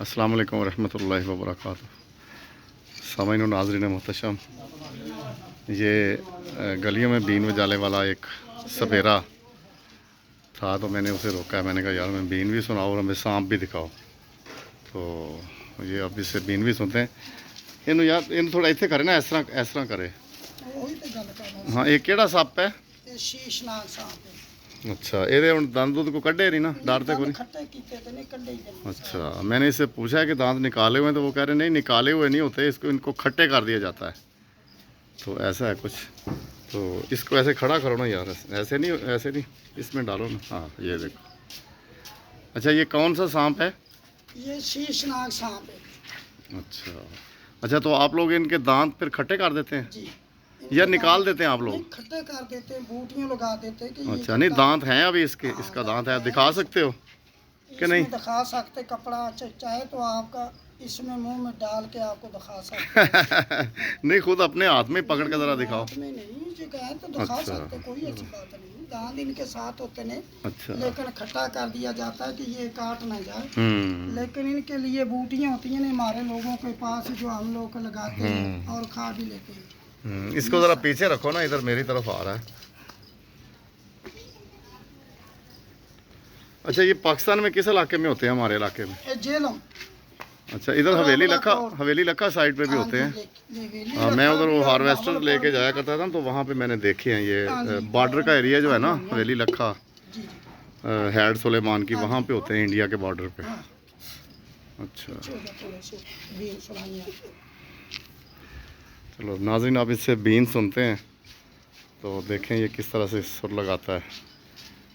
अस्सलाम वालेकुम रहमतुल्लाहि व बरकातुहू। सामाईन नाज़रीन मोहतरम, ये गलियों में बीन बजाने वाला एक सपेरा था, तो मैंने उसे रोका है। मैंने कहा यार मैं बीन भी सुनाओ और हमें सांप भी दिखाओ। तो ये अब इससे बीन भी सुनते हैं। इन यार इन थोड़ा इतने करे ना, इस तरह करे। हाँ, ये केड़ा सप है? शीशनाग सांप है। अच्छा, ये हम दंद दुंद को कड्डे नहीं ना, डरते को नहीं? अच्छा, मैंने इससे पूछा है कि दांत निकाले हुए हैं, तो वो कह रहे नहीं, निकाले हुए नहीं होते, इसको इनको खट्टे कर दिया जाता है। तो ऐसा है कुछ। तो इसको ऐसे खड़ा करो ना यार, ऐसे नहीं, इसमें डालो ना। हाँ, ये देखो। अच्छा, ये कौन सा सांप है? ये शीशनाग सांप है। अच्छा, तो आप लोग इनके दांत फिर खट्टे कर देते हैं जी, या निकाल देते हैं आप लोग? खट्टे कर देते हैं, बूटियां लगा देते हैं कि अच्छा, नहीं दांत हैं अभी इसके? इसका दांत है, दिखा सकते हो कि नहीं? दिखा सकते, कपड़ा चाहे तो आपका इसमें मुंह में डाल के आपको दिखा सकते। नहीं, खुद अपने हाथ में पकड़ के जरा दिखाओ। में नहीं जो कहें तो दिखा अच्छा। सकते, कोई अच्छी बात नहीं। दांत इनके साथ होते हैं। अच्छा। लेकिन खट्टा कर दिया जाता है कि ये काट ना जाए। लेकिन इनके लिए बूटियां होती हैं हमारे लोगों के पास, जो हम लोग लगाते हैं और खा भी लेते हैं। इसको जरा पीछे रखो ना, इधर मेरी तरफ आ रहा है। अच्छा, ये पाकिस्तान में किस इलाके में होते हैं? हमारे इलाके में जेलम। अच्छा, इधर हवेली लक्का साइड पे भी होते हैं। हाँ, मैं उधर वो हार्वेस्टर लेके जाया करता था, तो वहाँ पे मैंने देखे हैं। ये बॉर्डर का एरिया जो है ना, हवेली लक्का, हैड सुलेमान की, वहाँ पे होते हैं, इंडिया के बॉर्डर पे। अच्छा, चलो नाज़रीन, आप इससे बीन सुनते हैं तो देखें ये किस तरह से सुर लगाता है।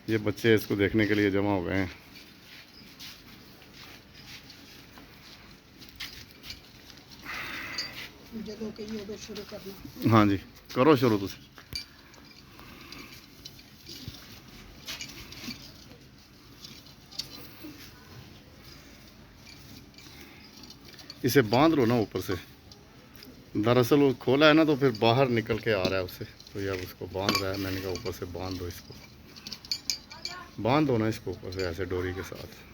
ये बच्चे इसको देखने के लिए जमा हो गए हैं। शुरू करना। हाँ जी, करो शुरू तुम। इसे बांध लो ना ऊपर से। दरअसल वो खोला है ना, तो फिर बाहर निकल के आ रहा है उससे, तो ये अब उसको बांध रहा है। मैंने कहा ऊपर से बांध दो इसको, बांध दो ना इसको ऊपर से ऐसे डोरी के साथ।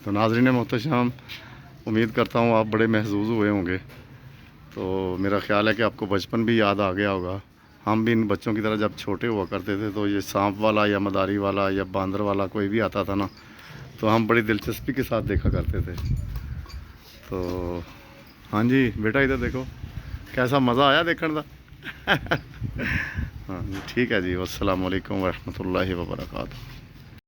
तो नाज़रीन मोहतरम, उम्मीद करता हूँ आप बड़े महसूस हुए होंगे। तो मेरा ख़्याल है कि आपको बचपन भी याद आ गया होगा। हम भी इन बच्चों की तरह जब छोटे हुआ करते थे तो ये सांप वाला या मदारी वाला या बांदर वाला कोई भी आता था ना, तो हम बड़ी दिलचस्पी के साथ देखा करते थे। तो हाँ जी बेटा, इधर देखो कैसा मज़ा आया देखने का। हाँ ठीक है जी, अस्सलाम वालेकुम वरहमतुल्लाहि वबरकातुहू।